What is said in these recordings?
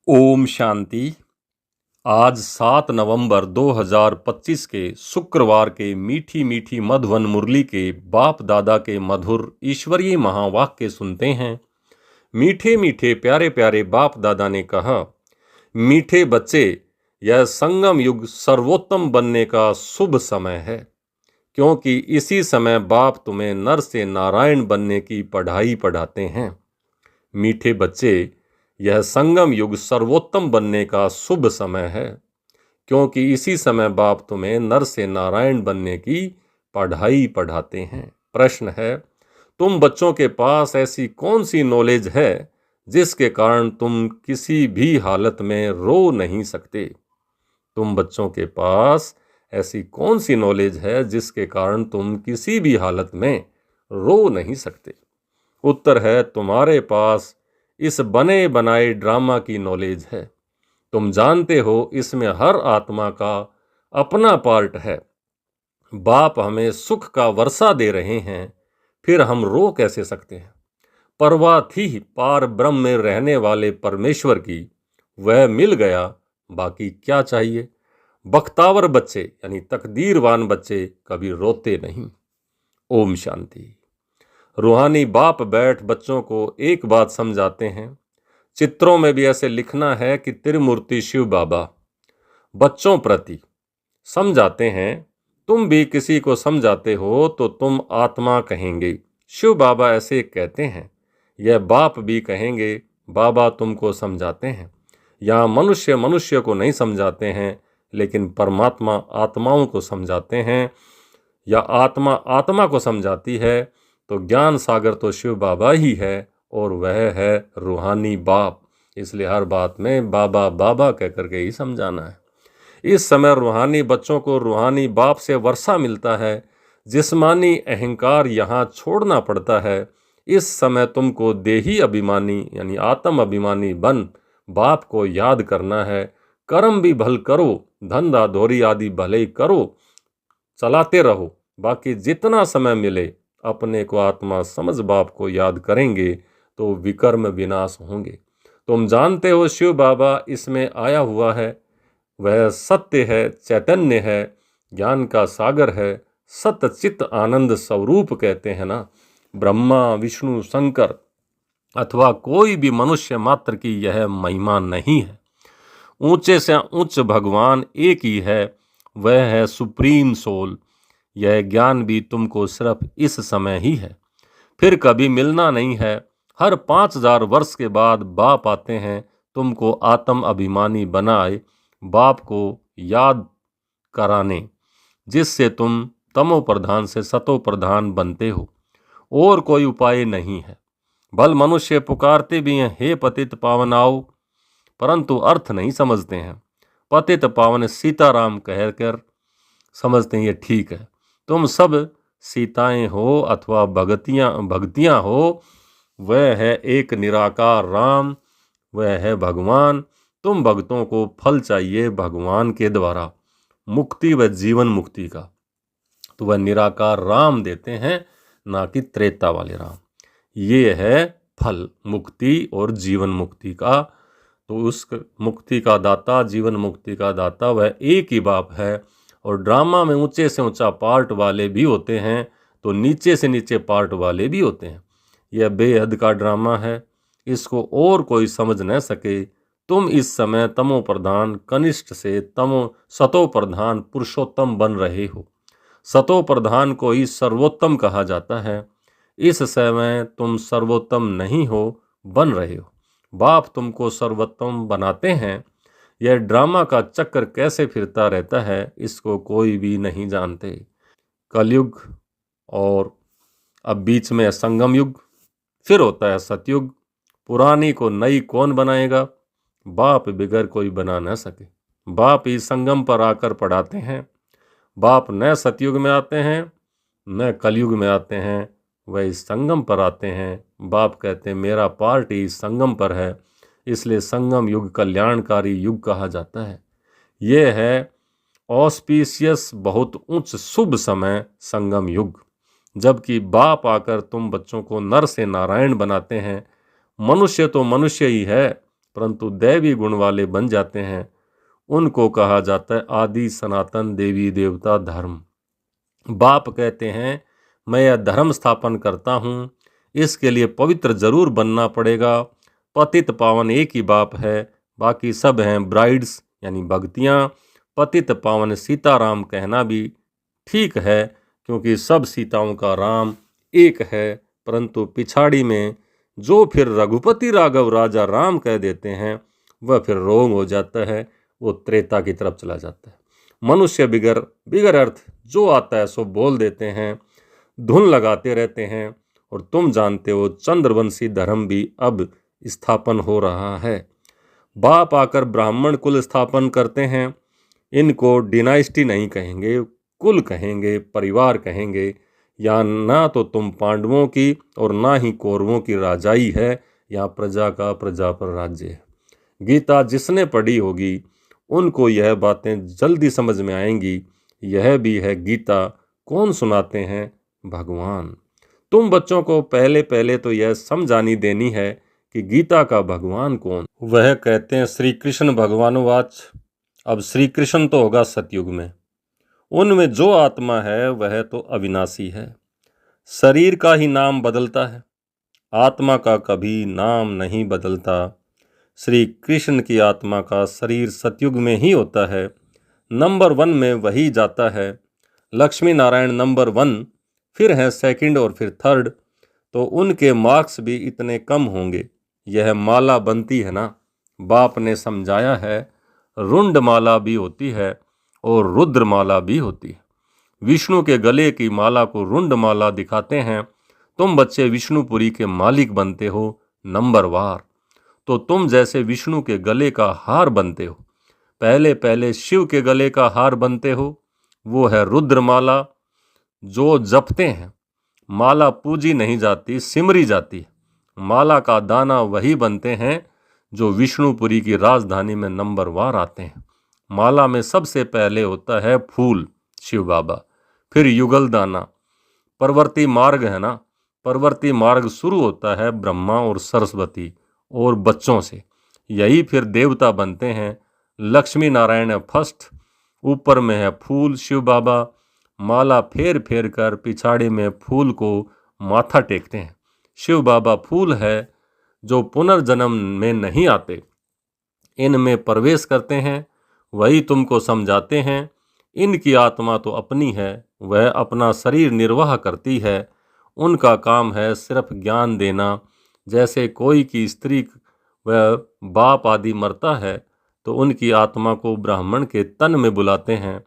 ओम शांति। आज 7 नवंबर 2025 के शुक्रवार के मीठी मीठी मधुवन मुरली के बाप दादा के मधुर ईश्वरीय महावाक्य सुनते हैं। मीठे मीठे प्यारे प्यारे बाप दादा ने कहा, मीठे बच्चे, यह संगम युग सर्वोत्तम बनने का शुभ समय है, क्योंकि इसी समय बाप तुम्हें नर से नारायण बनने की पढ़ाई पढ़ाते हैं। मीठे बच्चे, यह संगम युग सर्वोत्तम बनने का शुभ समय है, क्योंकि इसी समय बाप तुम्हें नर से नारायण बनने की पढ़ाई पढ़ाते हैं। प्रश्न है, तुम बच्चों के पास ऐसी कौन सी नॉलेज है जिसके कारण तुम किसी भी हालत में रो नहीं सकते? तुम बच्चों के पास ऐसी कौन सी नॉलेज है जिसके कारण तुम किसी भी हालत में रो नहीं सकते? उत्तर है, तुम्हारे पास इस बने बनाए ड्रामा की नॉलेज है। तुम जानते हो इसमें हर आत्मा का अपना पार्ट है। बाप हमें सुख का वर्षा दे रहे हैं, फिर हम रो कैसे सकते हैं? परवाह थी पार ब्रह्म में रहने वाले परमेश्वर की, वह मिल गया, बाकी क्या चाहिए? बख्तावर बच्चे यानी तकदीरवान बच्चे कभी रोते नहीं। ओम शांति। रूहानी बाप बैठ बच्चों को एक बात समझाते हैं। चित्रों में भी ऐसे लिखना है कि त्रिमूर्ति शिव बाबा बच्चों प्रति समझाते हैं। तुम भी किसी को समझाते हो तो तुम आत्मा कहेंगे। शिव बाबा ऐसे कहते हैं, यह बाप भी कहेंगे, बाबा तुमको समझाते हैं। यहाँ मनुष्य मनुष्य को नहीं समझाते हैं, लेकिन परमात्मा आत्माओं को समझाते हैं, या आत्मा आत्मा को समझाती है। तो ज्ञान सागर तो शिव बाबा ही है, और वह है रूहानी बाप। इसलिए हर बात में बाबा बाबा कह करके ही समझाना है। इस समय रूहानी बच्चों को रूहानी बाप से वर्षा मिलता है। जिस्मानी अहंकार यहाँ छोड़ना पड़ता है। इस समय तुमको देही अभिमानी यानी आत्म अभिमानी बन बाप को याद करना है। कर्म भी भल करो, धंधा धोरी आदि भले ही करो, चलाते रहो। बाकी जितना समय मिले अपने को आत्मा समझ बाप को याद करेंगे तो विकर्म विनाश होंगे। तुम जानते हो शिव बाबा इसमें आया हुआ है। वह सत्य है, चैतन्य है, ज्ञान का सागर है, सत्य चित्त आनंद स्वरूप कहते हैं ना। ब्रह्मा विष्णु शंकर अथवा कोई भी मनुष्य मात्र की यह महिमा नहीं है। ऊंचे से उच्च भगवान एक ही है, वह है सुप्रीम सोल। यह ज्ञान भी तुमको सिर्फ इस समय ही है, फिर कभी मिलना नहीं है। हर 5000 वर्ष के बाद बाप आते हैं तुमको आत्म अभिमानी बनाए, बाप को याद कराने, जिससे तुम तमो प्रधान से सतो प्रधान बनते हो। और कोई उपाय नहीं है। भल मनुष्य पुकारते भी हैं, हे पतित पावन आओ, परंतु अर्थ नहीं समझते हैं। पतित पावन सीताराम कहकर समझते हैं ये ठीक है। तुम सब सीताएं हो अथवा भगतियां हो, वह है एक निराकार राम, वह है भगवान। तुम भक्तों को फल चाहिए भगवान के द्वारा, मुक्ति व जीवन मुक्ति का, तो वह निराकार राम देते हैं, ना कि त्रेता वाले राम। ये है फल मुक्ति और जीवन मुक्ति का। तो उस मुक्ति का दाता, जीवन मुक्ति का दाता वह एक ही बाप है। और ड्रामा में ऊंचे से ऊंचा पार्ट वाले भी होते हैं, तो नीचे से नीचे पार्ट वाले भी होते हैं। यह बेहद का ड्रामा है, इसको और कोई समझ न सके। तुम इस समय तमो प्रधान कनिष्ठ से सतो प्रधान पुरुषोत्तम बन रहे हो। सतो प्रधान को ही सर्वोत्तम कहा जाता है। इस समय तुम सर्वोत्तम नहीं हो, बन रहे हो। बाप तुमको सर्वोत्तम बनाते हैं। यह ड्रामा का चक्कर कैसे फिरता रहता है, इसको कोई भी नहीं जानते। कलयुग और अब बीच में संगम युग, फिर होता है सतयुग। पुरानी को नई कौन बनाएगा? बाप बिगर कोई बना न सके। बाप ही संगम पर आकर पढ़ाते हैं। बाप न सतयुग में आते हैं न कलयुग में आते हैं, वह इस संगम पर आते हैं। बाप कहते हैं मेरा पार्ट ही संगम पर है, इसलिए संगम युग कल्याणकारी युग कहा जाता है। यह है ऑस्पिशियस, बहुत उच्च शुभ समय संगम युग, जबकि बाप आकर तुम बच्चों को नर से नारायण बनाते हैं। मनुष्य तो मनुष्य ही है, परंतु दैवी गुण वाले बन जाते हैं, उनको कहा जाता है आदि सनातन देवी देवता धर्म। बाप कहते हैं मैं यह धर्म स्थापन करता हूँ, इसके लिए पवित्र जरूर बनना पड़ेगा। पतित पावन एक ही बाप है, बाकी सब हैं ब्राइड्स यानी भक्तियाँ। पतित पावन सीताराम कहना भी ठीक है, क्योंकि सब सीताओं का राम एक है। परंतु पिछाड़ी में जो फिर रघुपति राघव राजा राम कह देते हैं, वह फिर रोंग हो जाता है, वो त्रेता की तरफ चला जाता है। मनुष्य बिगर अर्थ जो आता है सो बोल देते हैं, धुन लगाते रहते हैं। और तुम जानते हो चंद्रवंशी धर्म भी अब स्थापन हो रहा है। बाप आकर ब्राह्मण कुल स्थापन करते हैं। इनको डिनाइस्टी नहीं कहेंगे, कुल कहेंगे, परिवार कहेंगे। या ना तो तुम पांडवों की और ना ही कौरवों की राजाई है, यहाँ प्रजा का प्रजा पर राज्य है। गीता जिसने पढ़ी होगी उनको यह बातें जल्दी समझ में आएंगी। यह भी है गीता कौन सुनाते हैं? भगवान। तुम बच्चों को पहले पहले तो यह समझानी देनी है कि गीता का भगवान कौन। वह कहते हैं श्री कृष्ण भगवानुवाच। अब श्री कृष्ण तो होगा सतयुग में। उनमें जो आत्मा है वह तो अविनाशी है, शरीर का ही नाम बदलता है, आत्मा का कभी नाम नहीं बदलता। श्री कृष्ण की आत्मा का शरीर सतयुग में ही होता है, नंबर 1 में वही जाता है। लक्ष्मी नारायण नंबर 1, फिर है सेकंड और फिर थर्ड, तो उनके मार्क्स भी इतने कम होंगे। यह माला बनती है ना, बाप ने समझाया है, रुंड माला भी होती है और रुद्र माला भी होती है। विष्णु के गले की माला को रुंड माला दिखाते हैं। तुम बच्चे विष्णुपुरी के मालिक बनते हो नंबर वार, तो तुम जैसे विष्णु के गले का हार बनते हो। पहले पहले शिव के गले का हार बनते हो, वो है रुद्रमाला जो जपते हैं। माला पूजी नहीं जाती, सिमरी जाती है। माला का दाना वही बनते हैं जो विष्णुपुरी की राजधानी में नंबर वार आते हैं। माला में सबसे पहले होता है फूल शिव बाबा, फिर युगल दाना। परवर्ती मार्ग है ना, परवर्ती मार्ग शुरू होता है ब्रह्मा और सरस्वती और बच्चों से, यही फिर देवता बनते हैं। लक्ष्मी नारायण है फर्स्ट, ऊपर में है फूल शिव बाबा। माला फेर फेर कर पिछाड़ी में फूल को माथा टेकते हैं। शिव बाबा फूल है जो पुनर्जन्म में नहीं आते, इनमें प्रवेश करते हैं, वही तुमको समझाते हैं। इनकी आत्मा तो अपनी है, वह अपना शरीर निर्वाह करती है। उनका काम है सिर्फ ज्ञान देना। जैसे कोई की स्त्री वह बाप आदि मरता है तो उनकी आत्मा को ब्राह्मण के तन में बुलाते हैं।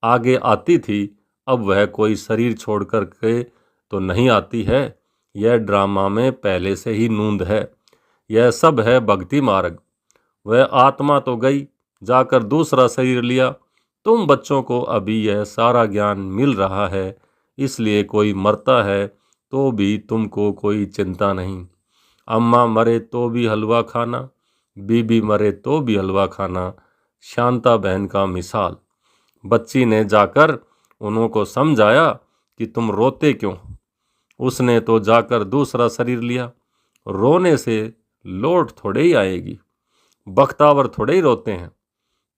आगे आती थी, अब वह कोई शरीर छोड़ कर के तो नहीं आती है। यह ड्रामा में पहले से ही नूंद है। यह सब है भक्ति मार्ग। वह आत्मा तो गई, जाकर दूसरा शरीर लिया। तुम बच्चों को अभी यह सारा ज्ञान मिल रहा है, इसलिए कोई मरता है तो भी तुमको कोई चिंता नहीं। अम्मा मरे तो भी हलवा खाना, बीबी मरे तो भी हलवा खाना। शांता बहन का मिसाल। बच्ची ने जाकर उनको समझाया कि तुम रोते क्यों। उसने तो जाकर दूसरा शरीर लिया। रोने से लौट थोड़े ही आएगी, बख्तावर थोड़े ही रोते हैं।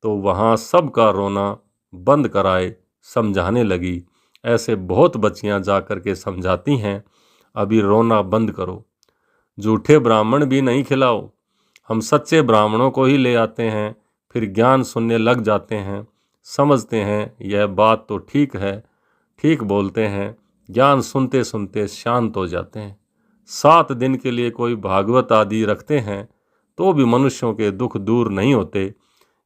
तो वहाँ सबका रोना बंद कराए समझाने लगी। ऐसे बहुत बच्चियाँ जाकर के समझाती हैं, अभी रोना बंद करो। झूठे ब्राह्मण भी नहीं खिलाओ, हम सच्चे ब्राह्मणों को ही ले आते हैं, फिर ज्ञान सुनने लग जाते हैं। समझते हैं यह बात तो ठीक है, ठीक बोलते हैं। ज्ञान सुनते सुनते शांत हो जाते हैं। 7 दिन के लिए कोई भागवत आदि रखते हैं तो भी मनुष्यों के दुख दूर नहीं होते।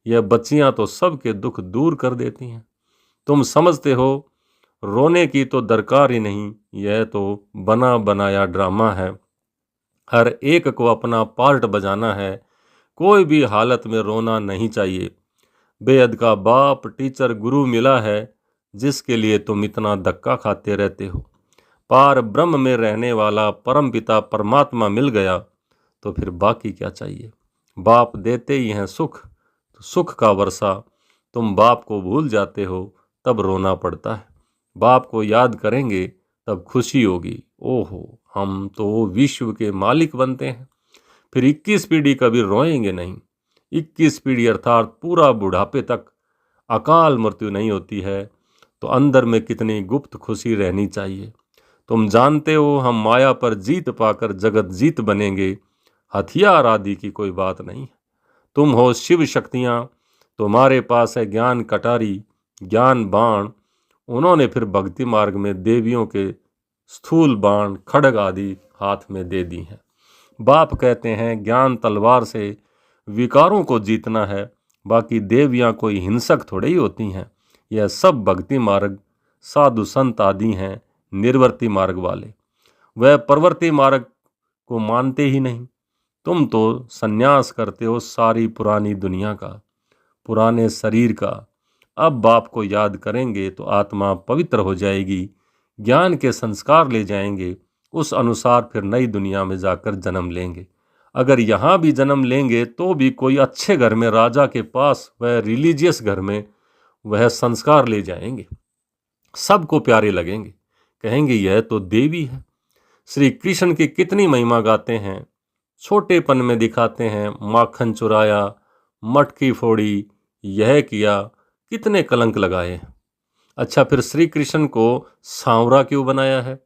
यह बच्चियां तो सबके दुख दूर कर देती हैं। तुम समझते हो रोने की तो दरकार ही नहीं, यह तो बना बनाया ड्रामा है। हर एक को अपना पार्ट बजाना है, कोई भी हालत में रोना नहीं चाहिए। बेहद का बाप टीचर गुरु मिला है, जिसके लिए तुम इतना धक्का खाते रहते हो। पार ब्रह्म में रहने वाला परम पिता परमात्मा मिल गया तो फिर बाकी क्या चाहिए। बाप देते ही हैं सुख, तो सुख का वर्षा। तुम बाप को भूल जाते हो तब रोना पड़ता है। बाप को याद करेंगे तब खुशी होगी, ओहो हम तो विश्व के मालिक बनते हैं। फिर 21 पीढ़ी कभी रोएंगे नहीं। 21 पीढ़ी अर्थात पूरा बुढ़ापे तक अकाल मृत्यु नहीं होती है, तो अंदर में कितनी गुप्त खुशी रहनी चाहिए। तुम जानते हो हम माया पर जीत पाकर जगत जीत बनेंगे, हथियार आदि की कोई बात नहीं। तुम हो शिव शक्तियाँ, तुम्हारे पास है ज्ञान कटारी, ज्ञान बाण। उन्होंने फिर भक्ति मार्ग में देवियों के स्थूल बाण खड्ग आदि हाथ में दे दी हैं। बाप कहते हैं ज्ञान तलवार से विकारों को जीतना है, बाकी देवियाँ कोई हिंसक थोड़े ही होती हैं। यह सब भक्ति मार्ग साधु संत आदि हैं, निर्वर्ती मार्ग वाले। वह प्रवर्ती मार्ग को मानते ही नहीं। तुम तो संन्यास करते हो सारी पुरानी दुनिया का, पुराने शरीर का। अब बाप को याद करेंगे तो आत्मा पवित्र हो जाएगी, ज्ञान के संस्कार ले जाएंगे, उस अनुसार फिर नई दुनिया में जाकर जन्म लेंगे। अगर यहाँ भी जन्म लेंगे तो भी कोई अच्छे घर में राजा के पास, वह रिलीजियस घर में वह संस्कार ले जाएंगे। सबको प्यारे लगेंगे, कहेंगे यह तो देवी है। श्री कृष्ण की कितनी महिमा गाते हैं, छोटेपन में दिखाते हैं, माखन चुराया, मटकी फोड़ी, यह किया, कितने कलंक लगाए। अच्छा, फिर श्री कृष्ण को सांवरा क्यों बनाया है?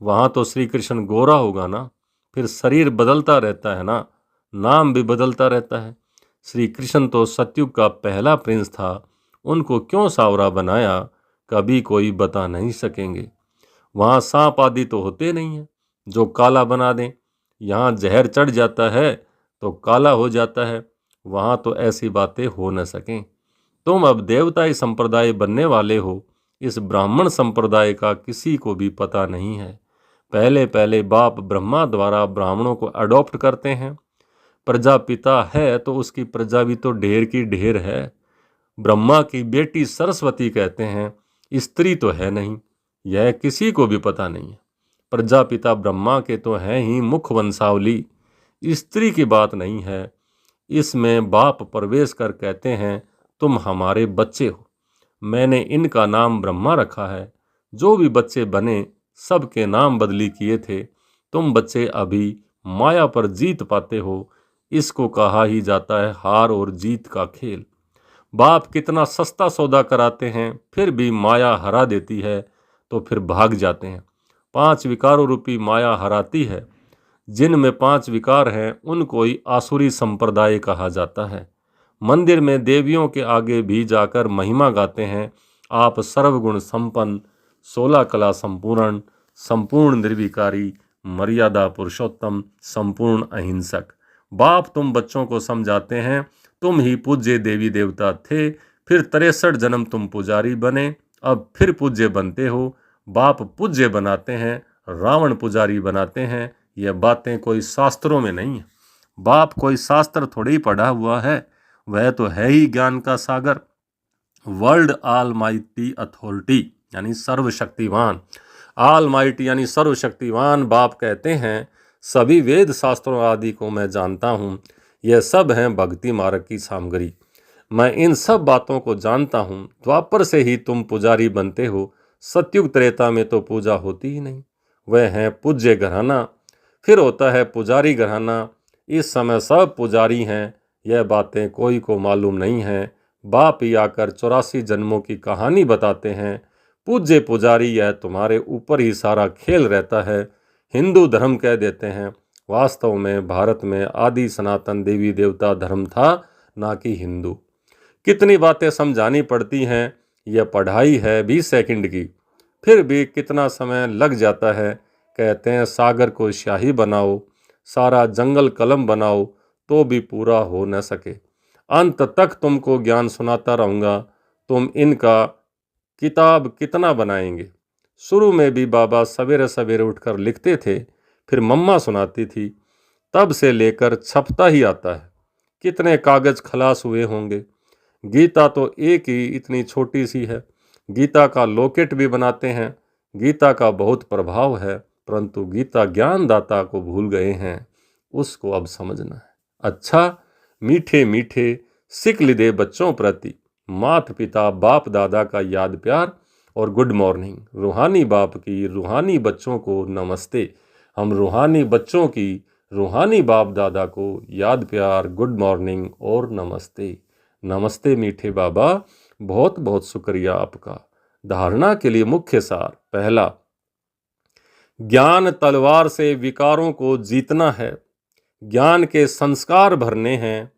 वहाँ तो श्री कृष्ण गोरा होगा ना। फिर शरीर बदलता रहता है ना, नाम भी बदलता रहता है। श्री कृष्ण तो सतयुग का पहला प्रिंस था, उनको क्यों सांवरा बनाया कभी कोई बता नहीं सकेंगे। वहाँ सांप आदि तो होते नहीं हैं जो काला बना दें। यहाँ जहर चढ़ जाता है तो काला हो जाता है, वहाँ तो ऐसी बातें हो न सकें। तुम अब देवताई संप्रदाय बनने वाले हो, इस ब्राह्मण संप्रदाय का किसी को भी पता नहीं है। पहले पहले बाप ब्रह्मा द्वारा ब्राह्मणों को अडॉप्ट करते हैं। प्रजापिता है तो उसकी प्रजा भी तो ढेर की ढेर है। ब्रह्मा की बेटी सरस्वती कहते हैं, स्त्री तो है नहीं, यह किसी को भी पता नहीं है। प्रजापिता ब्रह्मा के तो हैं ही मुख वंशावली, स्त्री की बात नहीं है। इसमें बाप प्रवेश कर कहते हैं तुम हमारे बच्चे हो, मैंने इनका नाम ब्रह्मा रखा है। जो भी बच्चे बने सबके नाम बदली किए थे। तुम बच्चे अभी माया पर जीत पाते हो, इसको कहा ही जाता है हार और जीत का खेल। बाप कितना सस्ता सौदा कराते हैं, फिर भी माया हरा देती है तो फिर भाग जाते हैं। 5 विकारों रूपी माया हराती है। जिनमें 5 विकार हैं उनको ही आसुरी संप्रदाय कहा जाता है। मंदिर में देवियों के आगे भी जाकर महिमा गाते हैं, आप सर्वगुण संपन्न, 16 कला संपूर्ण, संपूर्ण निर्विकारी, मर्यादा पुरुषोत्तम, संपूर्ण अहिंसक। बाप तुम बच्चों को समझाते हैं तुम ही पूज्य देवी देवता थे, फिर 63 जन्म तुम पुजारी बने, अब फिर पूज्य बनते हो। बाप पूज्य बनाते हैं, रावण पुजारी बनाते हैं। यह बातें कोई शास्त्रों में नहीं है। बाप कोई शास्त्र थोड़ी ही पढ़ा हुआ है, वह तो है ही ज्ञान का सागर। वर्ल्ड ऑल माइटी अथॉरिटी यानी सर्वशक्तिवान, ऑल माइटी यानी सर्वशक्तिवान। बाप कहते हैं सभी वेद शास्त्रों आदि को मैं जानता हूँ, यह सब हैं भक्ति मार्ग की सामग्री। मैं इन सब बातों को जानता हूँ। द्वापर से ही तुम पुजारी बनते हो, सतयुग त्रेता में तो पूजा होती ही नहीं। वह है पूज्य घराना, फिर होता है पुजारी घराना। इस समय सब पुजारी हैं, यह बातें कोई को मालूम नहीं है। बाप ही आकर 84 जन्मों की कहानी बताते हैं। पूज्य पुजारी, यह तुम्हारे ऊपर ही सारा खेल रहता है। हिंदू धर्म कह देते हैं, वास्तव में भारत में आदि सनातन देवी देवता धर्म था, ना कि हिंदू। कितनी बातें समझानी पड़ती हैं, यह पढ़ाई है 20 सेकंड की, फिर भी कितना समय लग जाता है। कहते हैं सागर को स्याही बनाओ, सारा जंगल कलम बनाओ, तो भी पूरा हो न सके। अंत तक तुमको ज्ञान सुनाता रहूँगा, तुम इनका किताब कितना बनाएंगे। शुरू में भी बाबा सवेरे सवेरे उठकर लिखते थे, फिर मम्मा सुनाती थी, तब से लेकर छपता ही आता है। कितने कागज खलास हुए होंगे। गीता तो एक ही इतनी छोटी सी है। गीता का लॉकेट भी बनाते हैं। गीता का बहुत प्रभाव है, परंतु गीता ज्ञानदाता को भूल गए हैं, उसको अब समझना है। अच्छा, मीठे मीठे सिक्ल दे बच्चों प्रति मात पिता बाप दादा का याद प्यार और गुड मॉर्निंग। रूहानी बाप की रूहानी बच्चों को नमस्ते। हम रूहानी बच्चों की रूहानी बाप दादा को याद प्यार, गुड मॉर्निंग और नमस्ते। नमस्ते मीठे बाबा, बहुत बहुत शुक्रिया आपका। धारणा के लिए मुख्य सार। पहला, ज्ञान तलवार से विकारों को जीतना है। ज्ञान के संस्कार भरने हैं।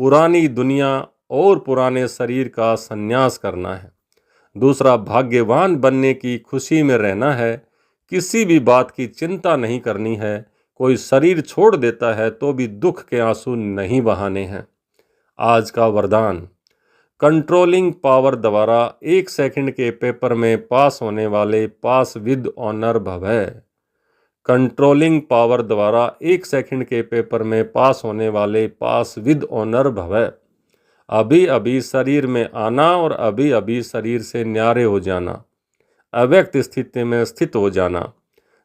पुरानी दुनिया और पुराने शरीर का संन्यास करना है। दूसरा, भाग्यवान बनने की खुशी में रहना है। किसी भी बात की चिंता नहीं करनी है। कोई शरीर छोड़ देता है तो भी दुख के आंसू नहीं बहाने हैं। आज का वरदान, कंट्रोलिंग पावर द्वारा 1 सेकंड के पेपर में पास होने वाले पास विद ऑनर भवै। कंट्रोलिंग पावर द्वारा 1 सेकंड के पेपर में पास होने वाले पास विद ऑनर भवै। अभी अभी शरीर में आना और अभी अभी शरीर से न्यारे हो जाना। अव्यक्त स्थिति में स्थित हो जाना।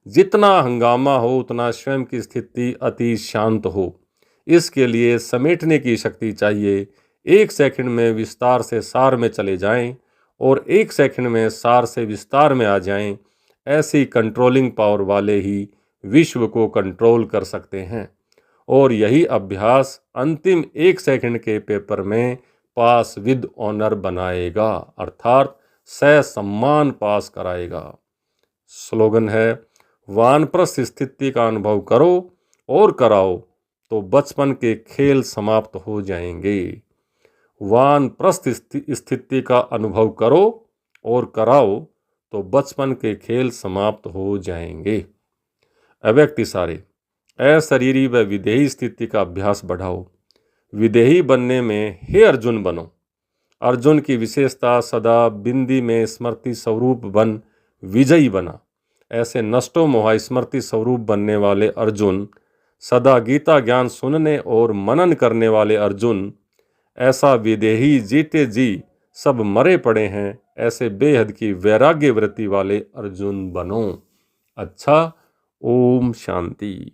जितना हंगामा हो उतना स्वयं की स्थिति अति शांत हो। इसके लिए समेटने की शक्ति चाहिए। 1 सेकंड में विस्तार से सार में चले जाएं और 1 सेकंड में सार से विस्तार में आ जाएं। ऐसी कंट्रोलिंग पावर वाले ही विश्व को कंट्रोल कर सकते हैं। और यही अभ्यास अंतिम 1 सेकंड के पेपर में पास विद ऑनर बनाएगा, अर्थात सम्मान पास कराएगा। स्लोगन है, वानप्रस्थ स्थिति का अनुभव करो और कराओ तो बचपन के खेल समाप्त हो जाएंगे। वानप्रस्थ स्थिति का अनुभव करो और कराओ तो बचपन के खेल समाप्त हो जाएंगे। अव्यक्त इशारे। अशरीरी व विदेही स्थिति का अभ्यास बढ़ाओ। विदेही बनने में हे अर्जुन बनो। अर्जुन की विशेषता सदा बिंदी में स्मृति स्वरूप बन विजयी बना। ऐसे नष्टो मोहा स्मृति स्वरूप बनने वाले अर्जुन, सदा गीता ज्ञान सुनने और मनन करने वाले अर्जुन, ऐसा विदेही जीते जी सब मरे पड़े हैं, ऐसे बेहद की वैराग्य वृत्ति वाले अर्जुन बनो। अच्छा, ओम शांति।